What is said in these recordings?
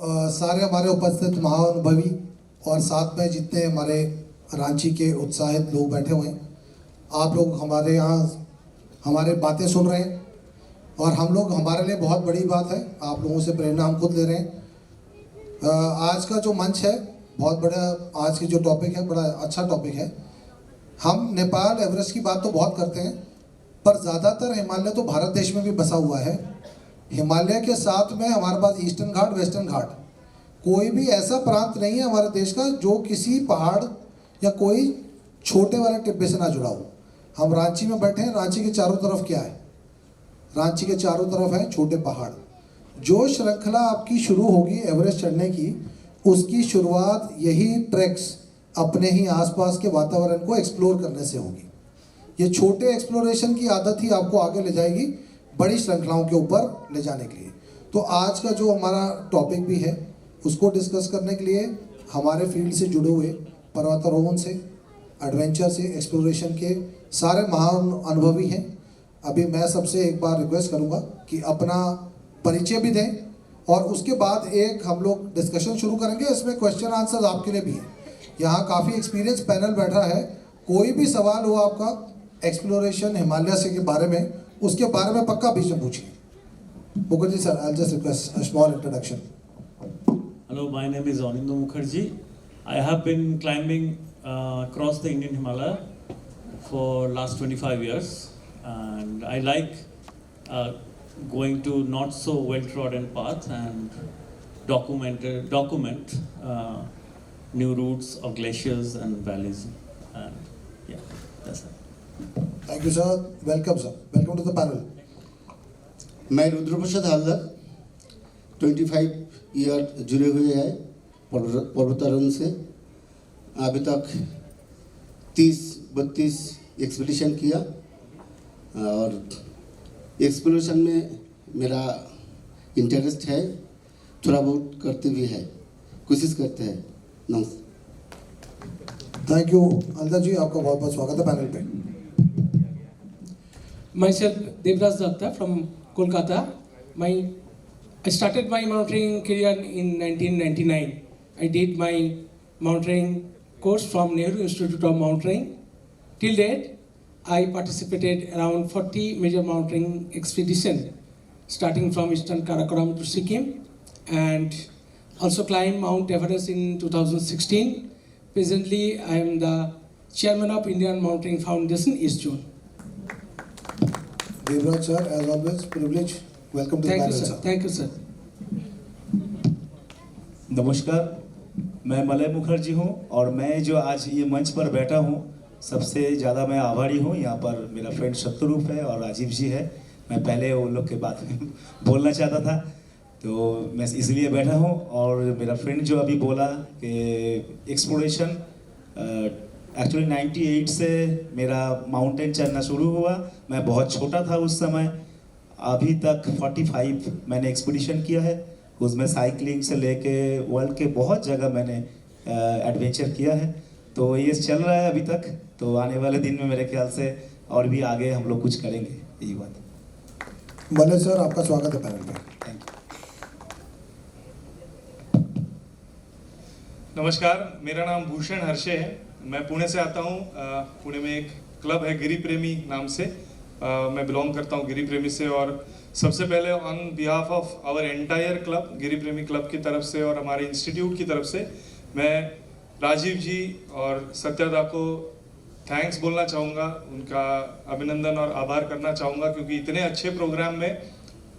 सारे हमारे उपस्थित महाअनुभवी और साथ में जितने हमारे रांची के उत्साहित लोग बैठे हुए हैं, आप लोग हमारे यहाँ हमारे बातें सुन रहे हैं और हम लोग हमारे लिए बहुत बड़ी बात है, आप लोगों से प्रेरणा हम खुद ले रहे हैं। आज का जो मंच है बहुत बड़ा, आज की जो टॉपिक है बड़ा अच्छा टॉपिक है। हम नेपाल एवरेस्ट की बात तो बहुत करते हैं, पर ज़्यादातर हिमालय तो भारत देश में भी बसा हुआ है। हिमालय के साथ में हमारे पास ईस्टर्न घाट, वेस्टर्न घाट, कोई भी ऐसा प्रांत नहीं है हमारे देश का जो किसी पहाड़ या कोई छोटे वाले टिब्बे से ना जुड़ा हो। हम रांची में बैठे हैं, रांची के चारों तरफ क्या है? रांची के चारों तरफ है छोटे पहाड़। जो श्रृंखला आपकी शुरू होगी एवरेस्ट चढ़ने की, उसकी शुरुआत यही ट्रैक्स अपने ही आसपास के वातावरण को एक्सप्लोर करने से होगी। ये छोटे एक्सप्लोरेशन की आदत ही आपको आगे ले जाएगी बड़ी श्रृंखलाओं के ऊपर ले जाने के लिए। तो आज का जो हमारा टॉपिक भी है उसको डिस्कस करने के लिए हमारे फील्ड से जुड़े हुए पर्वतारोहण से, एडवेंचर से, एक्सप्लोरेशन के सारे महान अनुभवी हैं। अभी मैं सबसे एक बार रिक्वेस्ट करूंगा कि अपना परिचय भी दें और उसके बाद एक हम लोग डिस्कशन शुरू करेंगे। इसमें क्वेश्चन आंसर आपके लिए भी है। यहाँ काफ़ी एक्सपीरियंस पैनल बैठा है, कोई भी सवाल हो आपका एक्सप्लोरेशन हिमालय से के बारे में, उसके बारे में पक्का बीच में पूछिए। Mukherjee sir, I just request a small introduction. Hello, my name is Anindo Mukherjee. I have been climbing across the Indian Himalaya for last 25 years, and I like going to not so well-trodden paths and document new routes of glaciers and valleys, and yeah, that's it. Thank you sir, welcome sir, welcome to the panel. मैं Rudraprasad Haldar 25 year जुड़े हुए हैं पर्वतारोहण से। अभी तक 30-32 expedition किया और एक्सप्लोरेशन में मेरा इंटरेस्ट है, थोड़ा बहुत करते भी है, कोशिश करते हैं। नमस्ते। थैंक यू हालदार जी, आपका बहुत बहुत स्वागत है पैनल पे। Myself, Devraj Datta from Kolkata. I started my mountaineering career in 1999. I did my mountaineering course from Nehru Institute of Mountaineering. Till date, I participated around 40 major mountaineering expeditions, starting from Eastern Karakoram to Sikkim, and also climbed Mount Everest in 2016. Presently, I am the chairman of Indian Mountaineering Foundation, East Zone. Devraj sir, as always, privilege. Welcome to the panel, sir. Thank you, sir. नमस्कार, मैं Malay Mukherjee हूं और मैं जो आज ये मंच पर बैठा हूं, सबसे ज़्यादा मैं आभारी हूं। यहाँ पर मेरा फ्रेंड शत्रुरूप है और राजीव जी है। मैं पहले उन लोग के बात में बोलना चाहता था, तो मैं इसलिए बैठा हूं। और मेरा फ्रेंड जो अभी बोला कि एक्सप्लोरेशन, एक्चुअली 98 से मेरा माउंटेन चढ़ना शुरू हुआ। मैं बहुत छोटा था उस समय। अभी तक 45 मैंने एक्सपीडिशन किया है, उसमें साइकिलिंग से लेके वर्ल्ड के बहुत जगह मैंने एडवेंचर किया है। तो ये चल रहा है अभी तक, तो आने वाले दिन में मेरे ख्याल से और भी आगे हम लोग कुछ करेंगे, यही बात। मलय सर, आपका स्वागत है पैनल पे। Thank you. नमस्कार, मेरा नाम भूषण हर्षे है। मैं पुणे से आता हूँ। पुणे में एक क्लब है गिरी प्रेमी नाम से, मैं बिलोंग करता हूँ गिरी प्रेमी से। और सबसे पहले on behalf of our entire club, Giri Premi club की तरफ से और हमारे इंस्टीट्यूट की तरफ से मैं राजीव जी और सत्यादा को थैंक्स बोलना चाहूँगा, उनका अभिनंदन और आभार करना चाहूँगा, क्योंकि इतने अच्छे प्रोग्राम में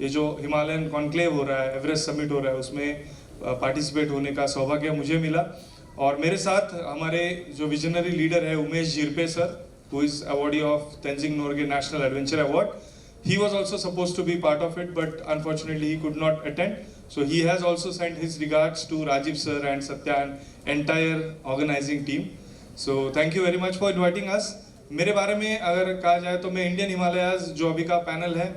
ये जो हिमालयन कॉन्क्लेव हो रहा है, एवरेस्ट समिट हो रहा है, उसमें पार्टिसिपेट होने का सौभाग्य मुझे मिला। और मेरे साथ हमारे जो विजनरी लीडर है Umesh Zirpe sir, who is awardee of Tenzing Norgay National Adventure Award. He was also supposed to be part of it, but unfortunately he could not attend. So he has also sent his regards to Rajiv sir and Satya and entire organizing team. So thank you very much for inviting us. मेरे बारे में अगर कहा जाए तो मैं Indian Himalayas जो अभी का पैनल है,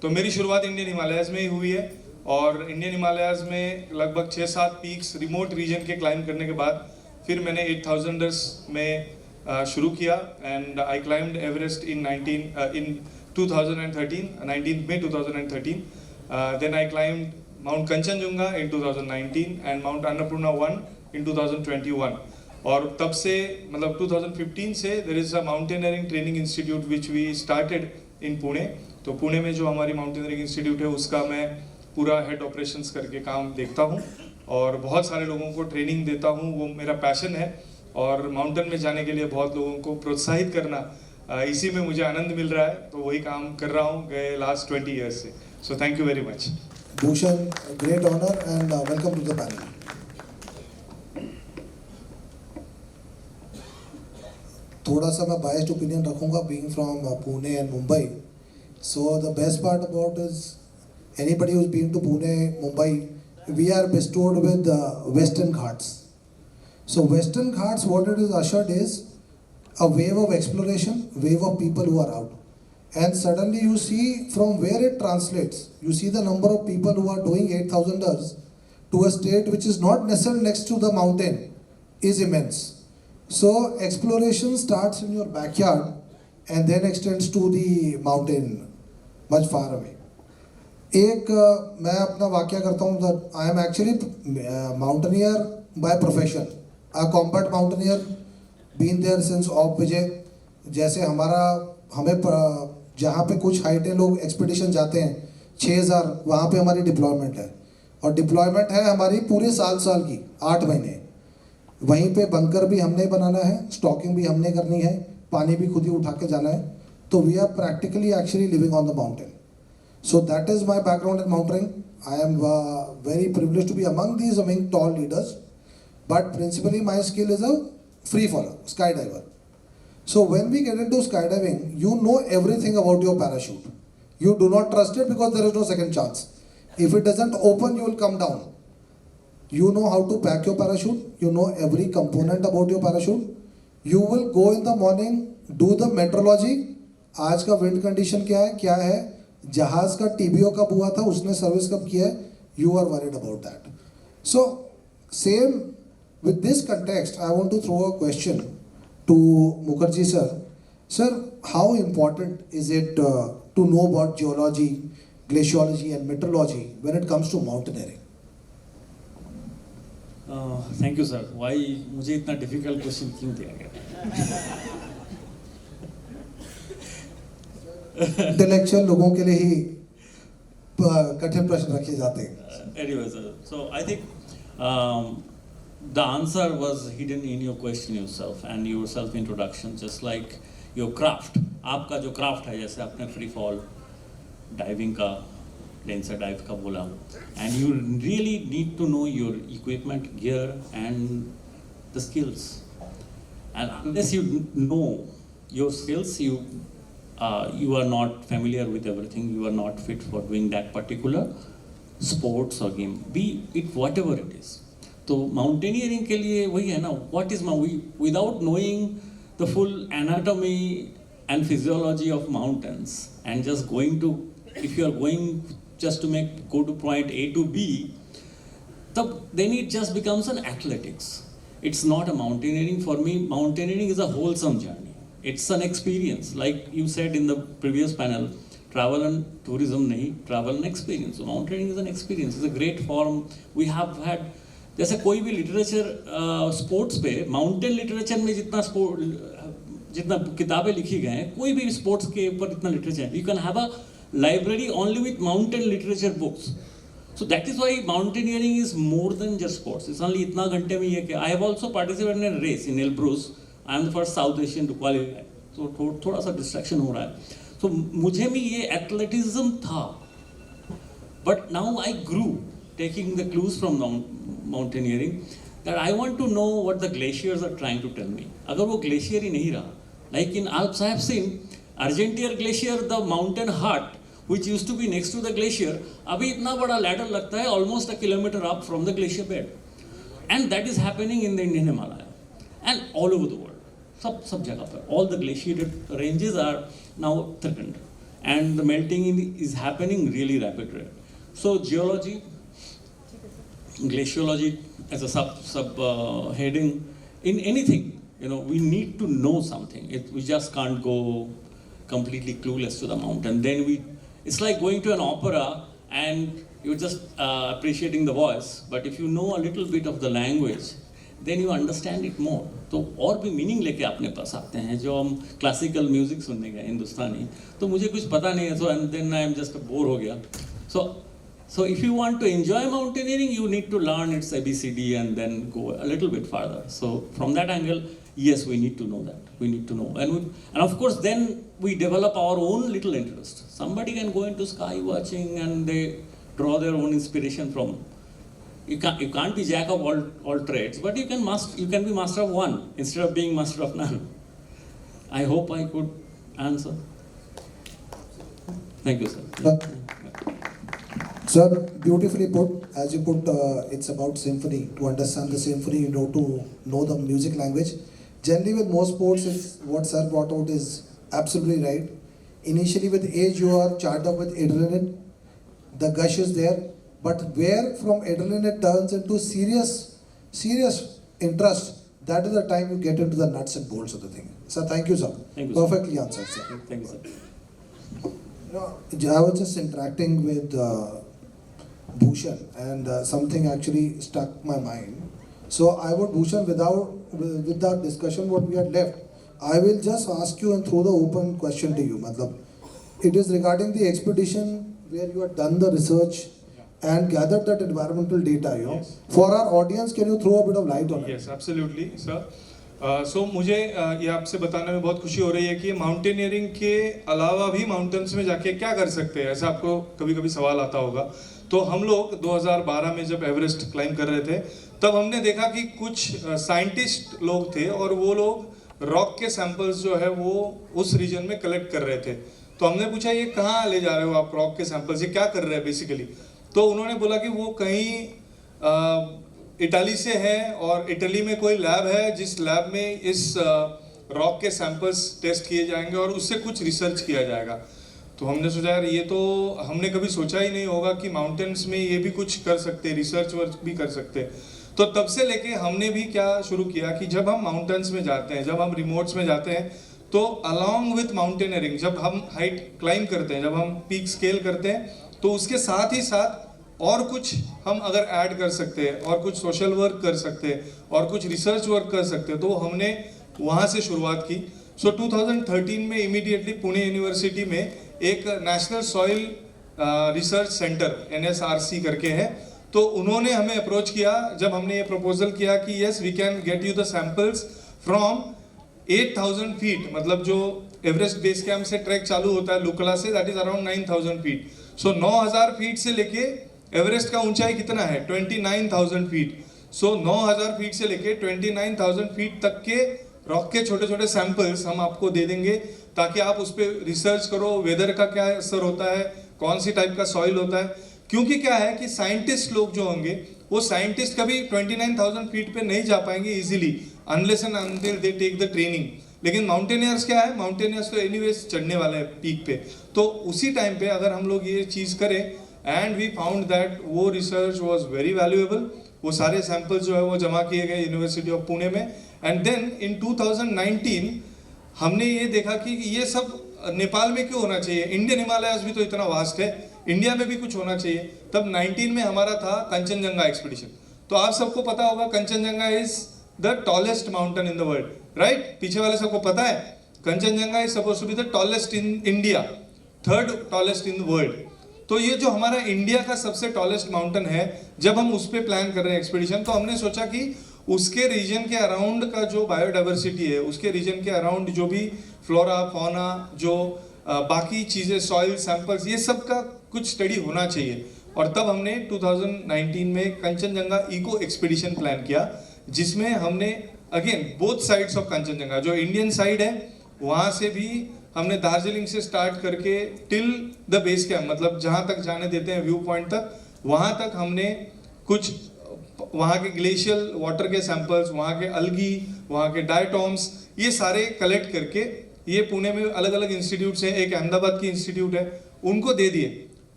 तो मेरी शुरुआत इंडियन हिमालयाज में ही हुई है। और इंडियन हिमालयाज में लगभग 6-7 पीक्स रिमोट रीजन के क्लाइंब करने के बाद फिर मैंने 8000ers में शुरू किया। And I climbed Everest in 2013, 19 May 2013. Then I climbed Mount Kanchenjunga in 2019 and Mount Annapurna 1 in 2021. और तब से मतलब 2015 से there is a mountaineering training institute which we started in Pune. तो पुणे में जो हमारी माउंटेनियरिंग इंस्टीट्यूट है उसका मैं पूरा हेड ऑपरेशंस करके काम देखता हूँ और बहुत सारे लोगों को ट्रेनिंग देता हूँ, वो मेरा पैशन है। और माउंटेन में जाने के लिए बहुत लोगों को प्रोत्साहित करना, इसी में मुझे आनंद मिल रहा है, तो वही काम कर रहा हूँ गए लास्ट 20 ईयर्स से। So thank you very much. Bhushan, great honor and welcome to the panel. थोड़ा सा मैं biased opinion रखूंगा being from Pune and Mumbai. So the best part about is anybody who's been to Pune, Mumbai, we are bestowed with Western Ghats. So Western Ghats, what it is ushered is a wave of exploration, wave of people who are out. And suddenly you see from where it translates, you see the number of people who are doing 8,000ers to a state which is not nestled next to the mountain is immense. So exploration starts in your backyard and then extends to the mountain much far away. एक मैं अपना वाक्य करता हूँ, I am actually mountaineer by profession, a combat mountaineer, been there since of Vijay. जैसे हमें जहाँ पे कुछ हाइटें लोग एक्सपीडिशन जाते हैं 6000, वहाँ पे हमारी डिप्लॉयमेंट है, और डिप्लॉयमेंट है हमारी पूरे साल की 8 महीने। वहीं पे बंकर भी हमने बनाना है, स्टॉकिंग भी हमने करनी है, पानी भी खुद ही उठा के जाना है। तो we are practically actually living on the mountain. So that is my background in mountaineering. I am very privileged to be among these tall leaders, but principally my skill is a free faller, skydiver. So when we get into skydiving, you know everything about your parachute. You do not trust it because there is no second chance. If it doesn't open, you will come down. You know how to pack your parachute. You know every component about your parachute. You will go in the morning, do the meteorology. आज का wind condition क्या है, जहाज का TBO कब हुआ था, उसने सर्विस कब किया है, you are worried about that. So same with this context, I want to throw a question to Mukherjee sir. Sir, how important is it to know about geology, glaciology and meteorology when it comes to mountaineering? Thank you sir. Why मुझे इतना difficult question क्यों दिया गया? Intellectual लोगों के लिए ही कठिन प्रश्न रखे जाते हैं। Anyway, sir. So I think the answer was hidden in your question yourself and your self introduction, just like your craft. आपका जो craft है, जैसे आपने free fall diving का प्लेन से डाइव का बोला, and you really need to know your equipment, gear and the skills. And unless you know your skills, you are not familiar with everything, you are not fit for doing that particular sports or game, be it whatever it is. तो mountaineering के लिए वही है ना, what is without knowing the full anatomy and physiology of mountains and just going to, if you are going just to go to point A to B, then it just becomes an athletics. It's not a mountaineering. For me, mountaineering is a wholesome journey. It's an experience. Like you said in the previous panel, travel and tourism nahi, travel and experience. So mountaineering is an experience. It's a great form. We have had, जैसे कोई भी literature sports पे, mountain literature में जितना किताबें लिखी गए हैं, कोई भी स्पोर्ट्स के ऊपर इतना लिटरेचर है, you can have a library only with mountain literature books. So that is why mountaineering is more than just sports. It's only इतना घंटे में ये कि I have also participated in a race in Elbrus. I am the first South Asian to qualify. So थोड़ा सा distraction हो रहा है. So मुझे भी ये athleticism था. But now I grew, taking the clues from mountaineering, that I want to know what the glaciers are trying to tell me. अगर वो glacier ही नहीं रहा, like in Alps I have seen Argentière Glacier, the mountain hut, which used to be next to the glacier, अभी इतना बड़ा ladder लगता है, almost a kilometer up from the glacier bed. And that is happening in the Indian Himalaya and all over the world. सब जगह पर. All the glaciated ranges are now threatened. And the melting is happening really rapidly. So geology, glaciology as a sub heading, in anything, we need to know something. We just can't go completely clueless to the mountain. Then it's like going to an opera and you're just appreciating the voice, but if you know a little bit of the language, then you understand it more. तो और भी meaning लेके अपने पास आते हैं. जो हम classical music सुनने गए हिंदुस्तानी, तो मुझे कुछ पता नहीं है, so and then I am just bore हो गया. So if you want to enjoy mountaineering, you need to learn its ABCD and then go a little bit farther. So from that angle, yes, we need to know that. We need to know, and of course then we develop our own little interest. Somebody can go into sky watching and they draw their own inspiration from. You can't be jack of all trades, but you can be master of one instead of being master of none. I hope I could answer. Thank you, sir. Sir, beautifully put. As you put, it's about symphony. To understand the symphony, you know to know the music language. Generally, with most sports, it's what sir brought out is absolutely right. Initially, with age, you are charged up with adrenaline. The gush is there, but where from adrenaline it turns into serious interest, that is the time you get into the nuts and bolts of the thing. Sir, thank you, sir. Thank you, sir. Perfectly answered, sir. Thank you, sir. You know, I was just interacting with Bhushan, and something actually stuck my mind. So I would, Bhushan, with that discussion what we had left, I will just ask you and throw the open question to you. Matlab, it is regarding the expedition where you had done the research and gathered that environmental data. You know, Yes. for our audience, can you throw a bit of light on it? Yes, absolutely, sir. सो मुझे ये आपसे बताने में बहुत खुशी हो रही है कि माउंटेनियरिंग के अलावा भी माउंटेन्स में जाके क्या कर सकते हैं, ऐसा आपको कभी कभी सवाल आता होगा. तो हम लोग 2012 में जब एवरेस्ट क्लाइंब कर रहे थे, तब हमने देखा कि कुछ साइंटिस्ट लोग थे और वो लोग रॉक के सैंपल्स जो है वो उस रीजन में कलेक्ट कर रहे थे. तो हमने पूछा ये कहाँ ले जा रहे हो आप रॉक के सैंपल्स, ये क्या कर रहे हैं बेसिकली. तो उन्होंने बोला कि वो कहीं इटाली से है और इटली में कोई लैब है जिस लैब में इस रॉक के सैंपल्स टेस्ट किए जाएंगे और उससे कुछ रिसर्च किया जाएगा. तो हमने सोचा यार ये तो हमने कभी सोचा ही नहीं होगा कि माउंटेन्स में ये भी कुछ कर सकते, रिसर्च वर्क भी कर सकते. तो तब से लेके हमने भी क्या शुरू किया कि जब हम माउंटेन्स में जाते हैं, जब हम रिमोट्स में जाते हैं, तो अलॉन्ग विथ माउंटेनियरिंग जब हम हाइट क्लाइंब करते हैं, जब हम पीक स्केल करते हैं, तो उसके साथ ही साथ और कुछ हम अगर ऐड कर सकते हैं और कुछ सोशल वर्क कर सकते हैं और कुछ रिसर्च वर्क कर सकते हैं, तो हमने वहाँ से शुरुआत की. सो 2013 में इमीडिएटली पुणे यूनिवर्सिटी में एक national soil research centre NSRC करके है, तो उन्होंने हमें अप्रोच किया जब हमने ये प्रपोजल किया कि yes we can get you the samples from 8000 feet, मतलब जो एवरेस्ट बेस कैंप से ट्रैक चालू होता है लुकला से, that is around 9000 feet. So 9000 feet से लेके एवरेस्ट का ऊंचाई कितना है 29000 फीट. सो 9000 फीट से लेके 29000 फीट तक के रॉक के छोटे छोटे सैंपल्स हम आपको दे देंगे ताकि आप उस पर रिसर्च करो, वेदर का क्या असर होता है, कौन सी टाइप का सॉइल होता है. क्योंकि क्या है कि साइंटिस्ट लोग जो होंगे वो साइंटिस्ट कभी 29000 फीट पे नहीं जा पाएंगे easily unless and until they take the training. लेकिन माउंटेनियर्स क्या है, माउंटेनियर्स तो एनीवेज चढ़ने वाले हैं पीक पे. तो उसी टाइम पे अगर हम लोग ये चीज़ करें एंड वी फाउंड दैट वो रिसर्च वाज वेरी वैल्यूएबल. वो सारे सैंपल्स जो है वो जमा किए गए यूनिवर्सिटी ऑफ पुणे में. एंड देन इन 2019 हमने ये देखा कि ये सब नेपाल में क्यों होना चाहिए, इंडियन हिमालयाज भी तो इतना वास्ट है, इंडिया में भी कुछ होना चाहिए. तब 19 में हमारा था कंचनजंगा एक्सपीडिशन. तो आप सबको पता होगा Kanchenjunga is the tallest mountain in the world, right. पीछे वाले सबको पता है Kanchenjunga is suppose to be the tallest in India, 3rd tallest in the world. तो ये जो हमारा इंडिया का सबसे टॉलेस्ट माउंटेन है, जब हम उस पर प्लान कर रहे हैं एक्सपीडिशन, तो हमने सोचा कि उसके रीजन के अराउंड का जो बायोडाइवर्सिटी है, उसके रीजन के अराउंड जो भी फ्लोरा फौना, जो बाकी चीज़ें, सॉइल सैंपल्स, ये सब का कुछ स्टडी होना चाहिए. और तब हमने 2019 में कंचनजंगा इको एक्सपीडिशन प्लान किया, जिसमें हमने again both sides of Kanchenjunga, जो इंडियन साइड है वहाँ से भी हमने दार्जिलिंग से स्टार्ट करके टिल द बेस कैंप, मतलब जहाँ तक जाने देते हैं व्यू पॉइंट तक, वहाँ तक हमने कुछ वहाँ के ग्लेशियल वाटर के सैंपल्स, वहाँ के अलगी, वहाँ के डायटॉम्स, ये सारे कलेक्ट करके ये पुणे में अलग अलग इंस्टीट्यूट्स हैं, एक अहमदाबाद की इंस्टीट्यूट है, उनको दे दिए.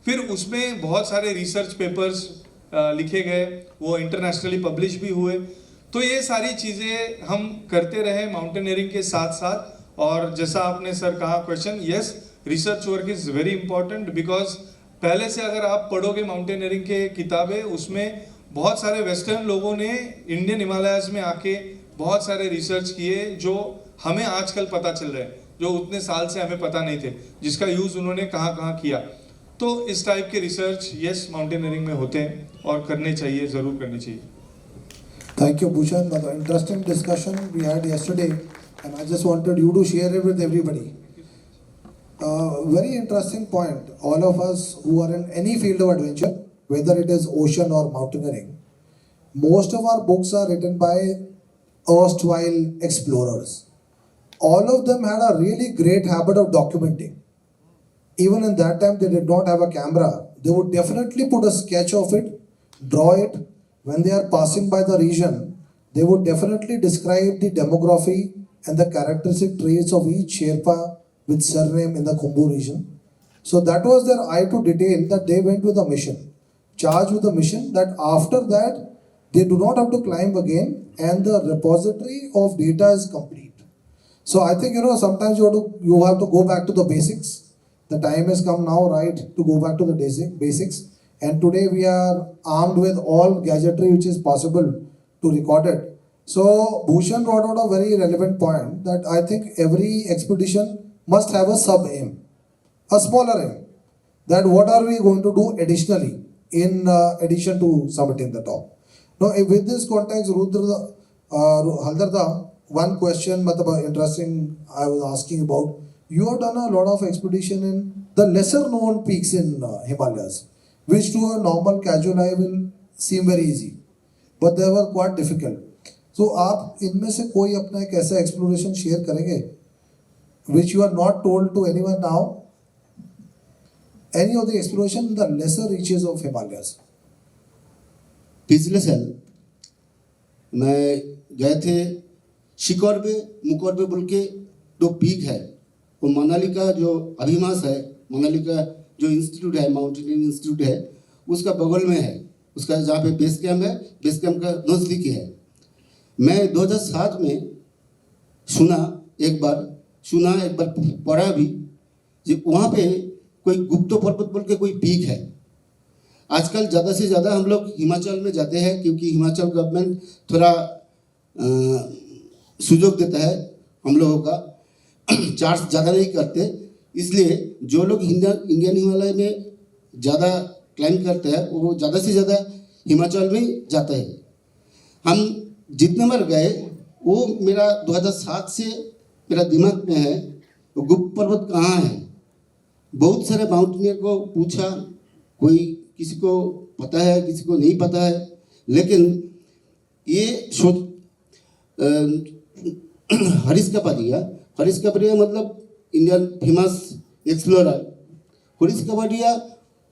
फिर उसमें बहुत सारे रिसर्च पेपर्स लिखे गए, वो इंटरनेशनली पब्लिश भी हुए. तो ये सारी चीज़ें हम करते रहे माउंटेनियरिंग के साथ साथ. और जैसा आपने सर कहा question, yes research work is very important because पहले से अगर आप पढ़ोगे माउंटेनियरिंग के किताबें, उसमें बहुत सारे वेस्टर्न लोगों ने इंडियन हिमालयाज में आके बहुत सारे रिसर्च किए जो हमें आजकल पता चल रहे हैं, जो उतने साल से हमें पता नहीं थे, जिसका यूज़ उन्होंने कहाँ कहाँ किया। तो इस टाइप के रिसर्च यस माउंटेनियरिंग में होते हैं और करने चाहिए, ज़रूर करनी चाहिए। Thank you, Bhushan. The interesting discussion we had yesterday, and I just wanted you to share it with everybody. Very interesting point. All of us who are in any field of adventure, whether it is ocean or mountaineering, most of our books are written by erstwhile explorers. All of them had a really great habit of documenting. Even in that time, they did not have a camera. They would definitely put a sketch of it, draw it. When they are passing by the region, they would definitely describe the demography and the characteristic traits of each Sherpa with surname in the Khumbu region. So that was their eye to detail that they went with a mission, charged with a mission that after that they do not have to climb again and the repository of data is complete. So I think sometimes you have to go back to the basics. The time has come now, right, to go back to the basics. And today we are armed with all gadgetry which is possible to record it. So Bhushan brought out a very relevant point that I think every expedition must have a sub-aim, a smaller aim. That what are we going to do additionally in addition to summiting the top. Now with this context, Haldarda, one question interesting I was asking about. You have done a lot of expedition in the lesser known peaks in Himalayas, which to a normal casual eye will seem very easy, but they were quite difficult. So आप इनमें से कोई अपना एक ऐसा exploration share करेंगे, which you are not told to anyone now? Any of the exploration in the lesser reaches of Himalayas? पिछले साल मैं गए थे शिकरबे मुकरबे बोल के दो पीक है, वो मनाली का जो अभिमास है, मनाली का जो इंस्टीट्यूट है, माउंटेनियरिंग इंस्टीट्यूट है, उसका बगल में है, उसका जहाँ पे बेस कैंप है, बेस कैंप का नज़दीक है। मैं 2007 में सुना एक बार पढ़ा भी कि वहाँ पे कोई गुप्तो पर्वत बोल के कोई पीक है। आजकल ज़्यादा से ज़्यादा हम लोग हिमाचल में जाते हैं क्योंकि हिमाचल गवर्नमेंट थोड़ा सुयोग देता है हम लोगों का, चार्ज ज़्यादा नहीं करते, इसलिए जो लोग इंडियन हिमालय में ज़्यादा क्लाइंब करते हैं वो ज़्यादा से ज़्यादा हिमाचल में जाते हैं। हम जितने बार गए वो मेरा 2007 से मेरा दिमाग में है वो गुप्त पर्वत कहाँ है। बहुत सारे माउंटेनियर को पूछा, कोई किसी को पता है, किसी को नहीं पता है, लेकिन ये हरीश कपाडिया मतलब Indian famous explorer Harish Kapadia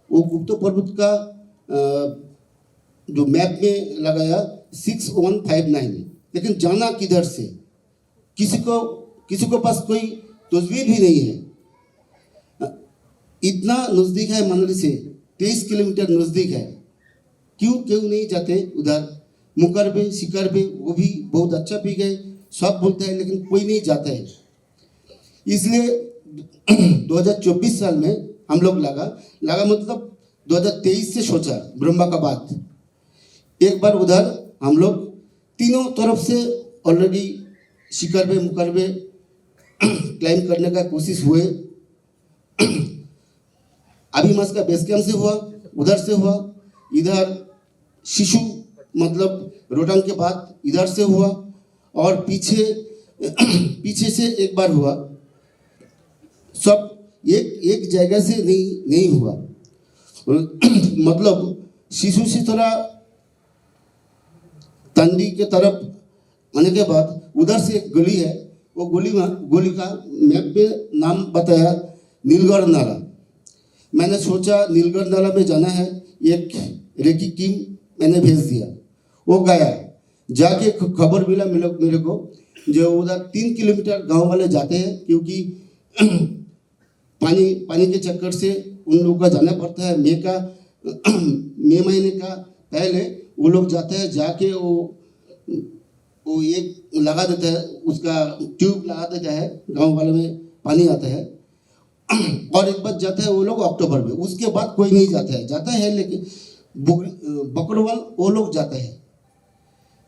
वो गुप्त पर्वत का जो मैप में लगाया 6159, लेकिन जाना किधर से, किसी को पास कोई तस्वीर भी नहीं है। इतना नज़दीक है मनाली से, 23 किलोमीटर नज़दीक है, क्यों नहीं जाते उधर। मुकरबे शिकरबे वो भी बहुत अच्छा पीक है, सब बोलते हैं, लेकिन कोई नहीं जाता है। इसलिए 2024 साल में हम लोग लगा मतलब 2023 से सोचा ब्रह्मा का बात, एक बार उधर हम लोग तीनों तरफ से ऑलरेडी शिकरबे मुकरबे क्लाइंब करने का कोशिश हुए। अभिमास का बेस कैंप से हुआ, उधर से हुआ, इधर शिशु मतलब रोहतांग के बाद इधर से हुआ, और पीछे से एक बार हुआ। सब एक जगह से नहीं हुआ। मतलब शिशु से थोड़ा तंडी के तरफ आने के बाद उधर से एक गली है, वो गली का मैप पे नाम बताया नीलगढ़ नाला। मैंने सोचा नीलगढ़ नाला में जाना है, एक रेकी टीम मैंने भेज दिया, वो गया, जाके खबर मिला मेरे को जो उधर 3 किलोमीटर गांव वाले जाते हैं, क्योंकि पानी के चक्कर से उन लोगों का जाना पड़ता है। मई महीने का पहले वो लोग जाते हैं, जाके वो एक लगा देता है, उसका ट्यूब लगा देता है, गांव वाले में पानी आता है। और एक बार जाता है वो लोग अक्टूबर में, उसके बाद कोई नहीं जाता है लेकिन बकरवाल वो लोग जाते हैं।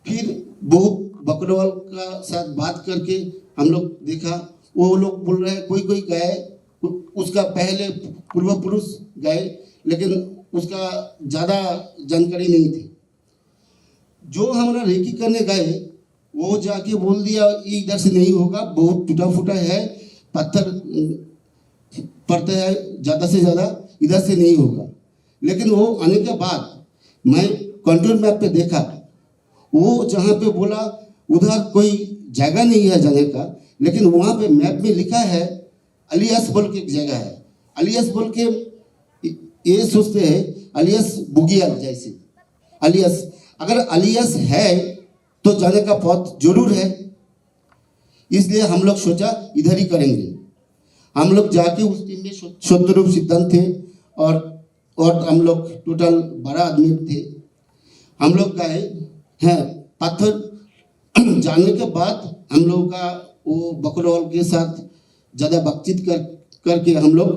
फिर वो बकरवाल का साथ बात करके हम लोग देखा, वो लोग बोल रहे हैं कोई कोई गए, उसका पहले पूर्व पुरुष गए, लेकिन उसका ज़्यादा जानकारी नहीं थी। जो हमारा रेकी करने गए वो जाके बोल दिया ये इधर से नहीं होगा, बहुत टूटा फूटा है, पत्थर पड़ता है ज़्यादा से ज़्यादा, इधर से नहीं होगा। लेकिन वो आने के बाद मैं कंट्रोल मैप पे देखा, वो जहाँ पे बोला उधर कोई जगह नहीं है जाने का, लेकिन वहाँ पे मैप में लिखा है अलियास बोल के एक जगह है। अलियास बोल के ये सोचते हैं अलियास बुगियाल जैसे अलियास, अगर अलियास है तो जाने का पथ जरूर है। इसलिए हम लोग सोचा इधर ही करेंगे। हम लोग जाके उस टीम में सत्यरूप सिद्धांत थे और हम लोग टोटल 12 आदमी थे। हम लोग गए हैं पत्थर जाने के बाद हम लोगों का वो बकरवाल के साथ ज़्यादा बातचीत करके हम लोग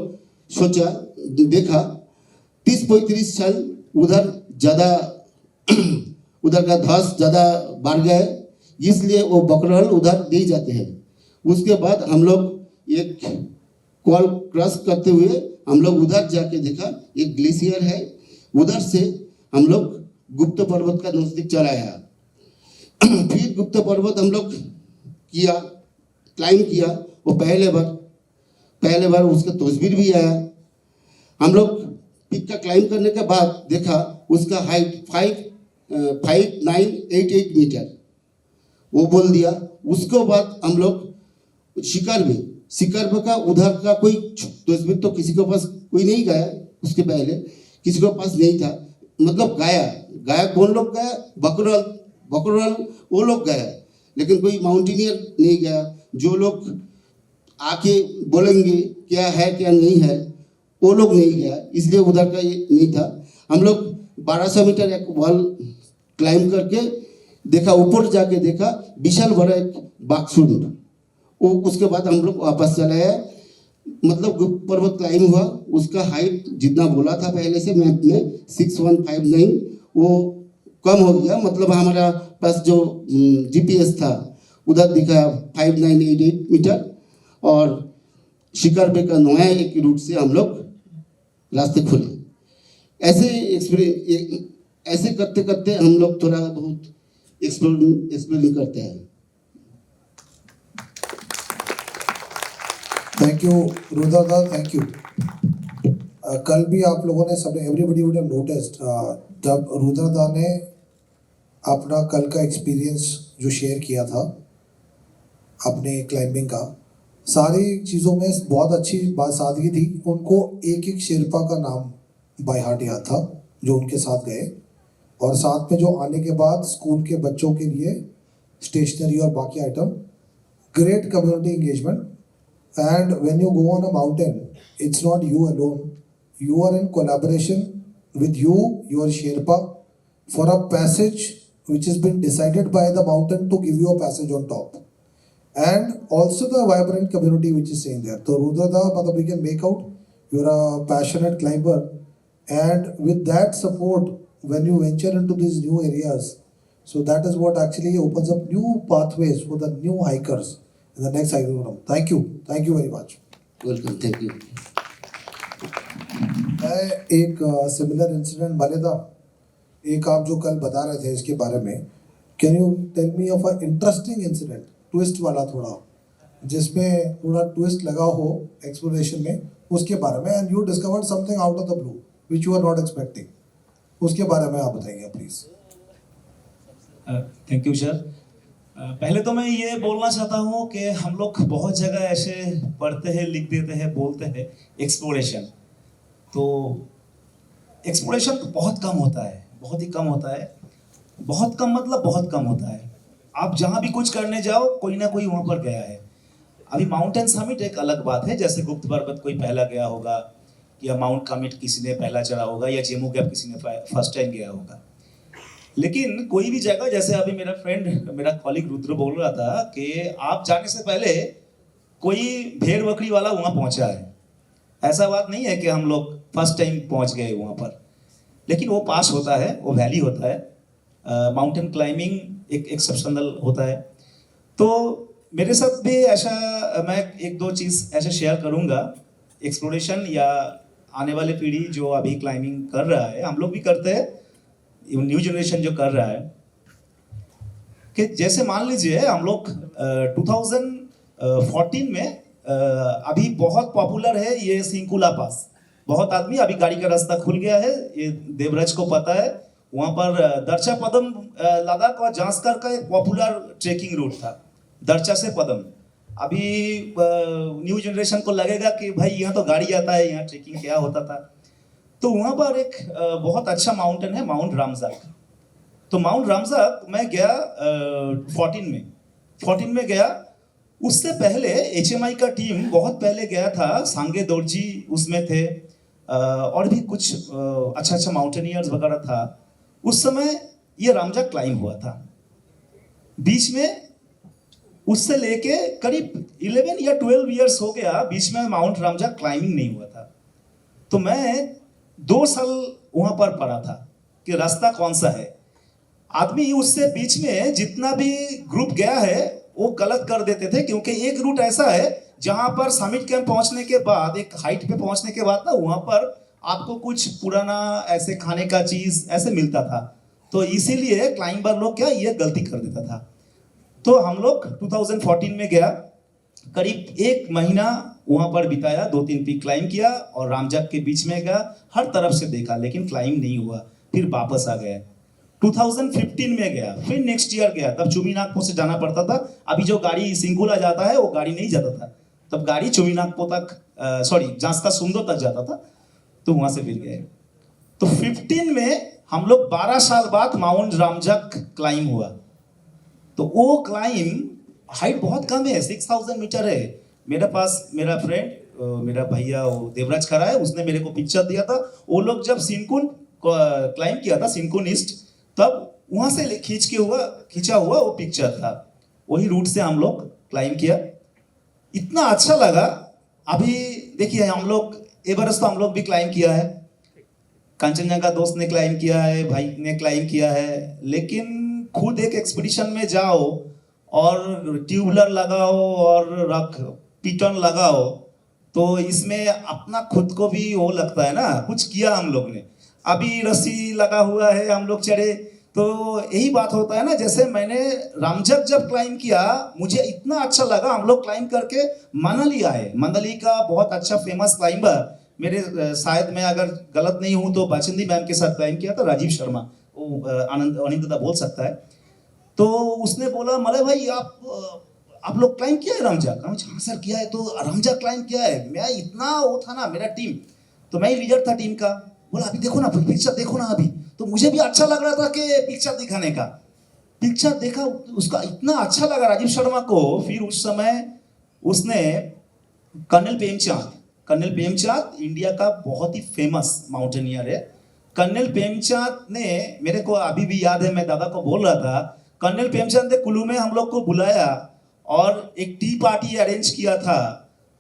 सोचा, देखा 30-35 साल उधर ज़्यादा उधर का धस ज़्यादा बढ़ गए, इसलिए वो बकरवाल उधर दे जाते हैं। उसके बाद हम लोग एक कॉल क्रॉस करते हुए हम लोग उधर जाके देखा एक ग्लेशियर है, उधर से हम लोग गुप्त पर्वत का नज़दीक चला आया। फिर गुप्त पर्वत हम लोग किया, क्लाइम किया। वो पहले बार उसका तस्वीर भी आया। हम लोग पिक का क्लाइम करने के बाद देखा उसका हाइट 5988 मीटर, वो बोल दिया। उसके बाद हम लोग शिकर का उधर का कोई तस्वीर तो किसी के पास कोई नहीं गया, उसके पहले किसी के पास नहीं था। मतलब गाया कौन लोग गया, बकरवाल वो लोग गया, लेकिन कोई माउंटेनियर नहीं गया। जो लोग आके बोलेंगे क्या है क्या नहीं है, वो लोग नहीं गया, इसलिए उधर का ये नहीं था। हम लोग 1200 मीटर एक वॉल क्लाइम करके देखा, ऊपर जाके देखा विशाल बड़ा एक बागसुंड। उसके बाद हम लोग वापस चले आए। मतलब गुप्त पर्वत क्लाइम हुआ, उसका हाइट जितना बोला था पहले से मैप में 6159, वो कम हो गया। मतलब हमारा पास जो GPS था उधर दिखा 5988 मीटर, और शिकार पे का नया एक रूट से हम लोग रास्ते खोले। ऐसे करते करते हम लोग थोड़ा बहुत एक्सप्लोरिंग करते हैं। थैंक यू रुद्रदा, थैंक यू। कल भी आप लोगों ने सबने एवरीबडी वुड हैव नोटिस्ड जब रुद्रदा ने अपना कल का एक्सपीरियंस जो शेयर किया था अपने क्लाइंबिंग का, सारी चीज़ों में बहुत अच्छी बात सादगी थी। उनको एक एक शेरपा का नाम बाय हार्ट याद था जो उनके साथ गए, और साथ में जो आने के बाद स्कूल के बच्चों के लिए स्टेशनरी और बाकी item, great community engagement. And when you go on a mountain, it's not you alone. You are in collaboration with your Sherpa, for a passage which has been decided by the mountain to give you a passage on top. And also the vibrant community which is staying there. So Rudrada, we can make out you're a passionate climber, and with that support, when you venture into these new areas, so that is what actually opens up new pathways for the new hikers in the next hiking program. Thank you very much. Welcome, thank you. मैं एक similar incident मलेदा, एक आप जो कल बता रहे थे इसके बारे में, can you tell me of a interesting incident, twist वाला थोड़ा, जिसमें थोड़ा ट्विस्ट लगा हो एक्सप्लोरेशन में, उसके बारे में, and you discovered something out of the blue which you are not expecting, उसके बारे में आप बताइए प्लीज। Thank you sir. पहले तो मैं ये बोलना चाहता हूँ कि हम लोग बहुत जगह ऐसे पढ़ते हैं, लिख देते हैं, बोलते हैं एक्सप्लोरेशन, तो एक्सप्लोरेशन तो बहुत कम होता है, बहुत ही कम होता है। बहुत कम मतलब बहुत कम होता है। आप जहाँ भी कुछ करने जाओ कोई ना कोई वहाँ पर गया है। अभी माउंटेन समिट एक अलग बात है, जैसे गुप्त पर्वत कोई पहला गया होगा, या माउंट कामिट किसी ने पहला चढ़ा होगा, या जेमू गैप किसी ने फर्स्ट टाइम गया होगा। लेकिन कोई भी जगह, जैसे अभी मेरा फ्रेंड, मेरा कॉलीग रुद्र बोल रहा था कि आप जाने से पहले कोई भेड़ बकरी वाला वहाँ पहुँचा है, ऐसा बात नहीं है कि हम लोग फर्स्ट टाइम पहुंच गए वहाँ पर, लेकिन वो पास होता है, वो वैली होता है। माउंटेन क्लाइंबिंग एक एक्सेप्शनल होता है। तो मेरे साथ भी ऐसा, मैं एक दो चीज़ ऐसे शेयर करूँगा, एक्सप्लोरेशन या आने वाले पीढ़ी जो अभी क्लाइंबिंग कर रहा है, हम लोग भी करते हैं, न्यू जनरेशन जो कर रहा है, कि जैसे मान लीजिए हम लोग 2014 में अभी बहुत पॉपुलर है ये सिंकुला पास। बहुत आदमी, अभी गाड़ी का रास्ता खुल गया है, ये देवराज को पता है। वहाँ पर दर्चा पदम लद्दाख और जांस्कर का एक पॉपुलर ट्रेकिंग रूट था, दर्चा से पदम। अभी न्यू जनरेशन को लगेगा कि भाई यहाँ तो गाड़ी आता है, यहाँ ट्रेकिंग क्या होता था। तो वहाँ पर एक बहुत अच्छा माउंटेन है, माउंट रामजाक। तो माउंट रामजाक मैं गया 14 में गया। उससे पहले HMI का टीम बहुत पहले गया था, सांगे दोरजी उसमें थे, और भी कुछ अच्छा माउंटेनियर्स वगैरह था। उस समय ये रामजाक क्लाइंब हुआ था। बीच में उससे लेके करीब 11 या 12 इयर्स हो गया, बीच में माउंट रामजाक क्लाइंबिंग नहीं हुआ था। तो मैं 2 साल वहाँ पर पड़ा था कि रास्ता कौन सा है। आदमी उससे बीच में जितना भी ग्रुप गया है वो गलत कर देते थे, क्योंकि एक रूट ऐसा है जहाँ पर समिट कैंप पहुँचने के बाद, एक हाइट पे पहुँचने के बाद ना, वहाँ पर आपको कुछ पुराना ऐसे खाने का चीज़ ऐसे मिलता था। तो इसीलिए क्लाइंबर लोग क्या ये गलती कर देता था। तो हम लोग 2014 में गया, करीब 1 महीना वहाँ पर बिताया, 2-3 पीक क्लाइंब किया और रामजाक के बीच में गया, हर तरफ से देखा, लेकिन क्लाइंब नहीं हुआ। फिर वापस आ गया। 2015 में गया, फिर नेक्स्ट ईयर गया, तब चुमीनागपो से जाना पड़ता था। अभी जो गाड़ी सिंकुला जाता है वो गाड़ी नहीं जाता था, तब गाड़ी चुमीनागपो तक, जांस्का सुंदो तक जाता था। तो वहाँ से फिर गए। तो 15 में हम लोग 12 साल बाद माउंट रामजाक क्लाइंब हुआ। तो वो क्लाइंब हाइट बहुत कम है, 6000 मीटर है। मेरे पास मेरा फ्रेंड, मेरा भैया वो देवराज खड़ा है, उसने मेरे को पिक्चर दिया था। वो लोग जब सिनकुन क्लाइंब किया था, सिनकुन ईस्ट, तब वहाँ से खींचा हुआ वो पिक्चर था। वही रूट से हम लोग क्लाइंब किया, इतना अच्छा लगा। अभी देखिए हम लोग एवरेस्ट तो हम लोग भी क्लाइंब किया है, कंचनजंगा दोस्त ने क्लाइंब किया है, भाई ने क्लाइंब किया है, लेकिन खुद एक एक्सपीडिशन में जाओ और ट्यूबलर लगाओ और पिटन लगाओ, तो इसमें अपना खुद को भी वो लगता है ना, कुछ किया हम लोग ने। अभी रस्सी लगा हुआ है, हम लोग चढ़े, तो यही बात होता है ना। जैसे मैंने रामजाक जब क्लाइंब किया, मुझे इतना अच्छा लगा। हम लोग क्लाइंब करके मनाली आए। मनाली का बहुत अच्छा फेमस क्लाइंबर मेरे, शायद मैं अगर गलत नहीं हूँ तो बाचंदी मैम के साथ क्लाइंब किया था, राजीव शर्मा, वो अनिंदा बोल सकता है। तो उसने बोला, मलय भाई आप लोग क्लाइंब किया है रामजाक? हाँ सर किया है। तो रामजाक क्लाइंब किया है। मैं इतना वो था ना, मेरा टीम, तो मैं ही लीडर था टीम का। बोला अभी देखो ना, पिक्चर देखो ना अभी। तो मुझे भी अच्छा लग रहा था कि पिक्चर दिखाने का। पिक्चर देखा, उसका इतना अच्छा लगा राजीव शर्मा को। फिर उस समय उसने कर्नल प्रेमचंद इंडिया का बहुत ही फेमस माउंटेनियर है। कर्नल प्रेमचंद ने, मेरे को अभी भी याद है, मैं दादा को बोल रहा था, कर्नल प्रेमचंद ने कुल्लू में हम लोग को बुलाया और एक टी पार्टी अरेंज किया था।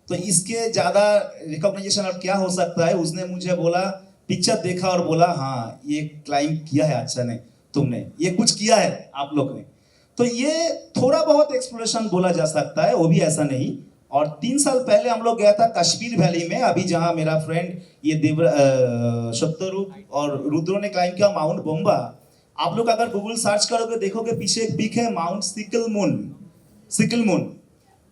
तो इसके ज़्यादा रिकॉग्नाइजेशन और क्या हो सकता है। उसने मुझे बोला, पिक्चर देखा और बोला हाँ ये क्लाइंब किया है, अच्छा नहीं तुमने ये कुछ किया है आप लोग ने। तो ये थोड़ा बहुत एक्सप्लोरेशन बोला जा सकता है, वो भी ऐसा नहीं। और 3 साल पहले हम लोग गया था कश्मीर वैली में, अभी जहाँ मेरा फ्रेंड ये सत्यरूप और रुद्रो ने क्लाइंब किया, माउंट बोम्बा। आप लोग अगर गूगल सर्च करोगे देखोगे पीछे एक पीक है, माउंट सिकल मून।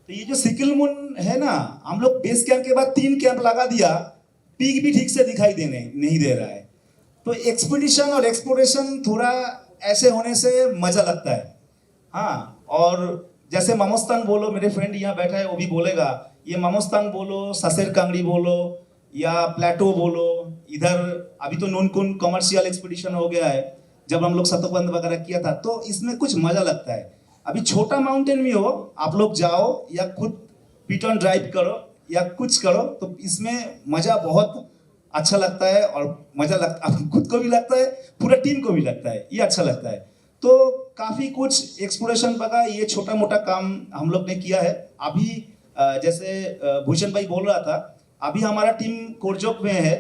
तो ये जो सिकल मून है ना, हम लोग बेस कैंप के बाद 3 कैंप लगा दिया, पीक भी ठीक से दिखाई नहीं दे रहा है। तो एक्सपीडिशन और एक्सप्लोरेशन थोड़ा ऐसे होने से मजा लगता है। हाँ, और जैसे मामोस्तांग बोलो, मेरे फ्रेंड यहाँ बैठा है वो भी बोलेगा, ये मामोस्तांग बोलो, ससेर कांगड़ी बोलो या प्लेटो बोलो, इधर अभी तो नूनकुन कमर्शियल एक्सपीडिशन हो गया है, जब हम लोग सतोबंद वगैरह किया था, तो इसमें कुछ मजा लगता है। अभी छोटा माउंटेन में हो, आप लोग जाओ या खुद पिटन ड्राइव करो या कुछ करो, तो इसमें मजा बहुत अच्छा लगता है। और मजा लगता खुद को भी लगता है, पूरा टीम को भी लगता है, ये अच्छा लगता है। तो काफ़ी कुछ एक्सप्लोरेशन बगा, ये छोटा मोटा काम हम लोग ने किया है। अभी जैसे भूषण भाई बोल रहा था अभी हमारा टीम कोरजोक में है।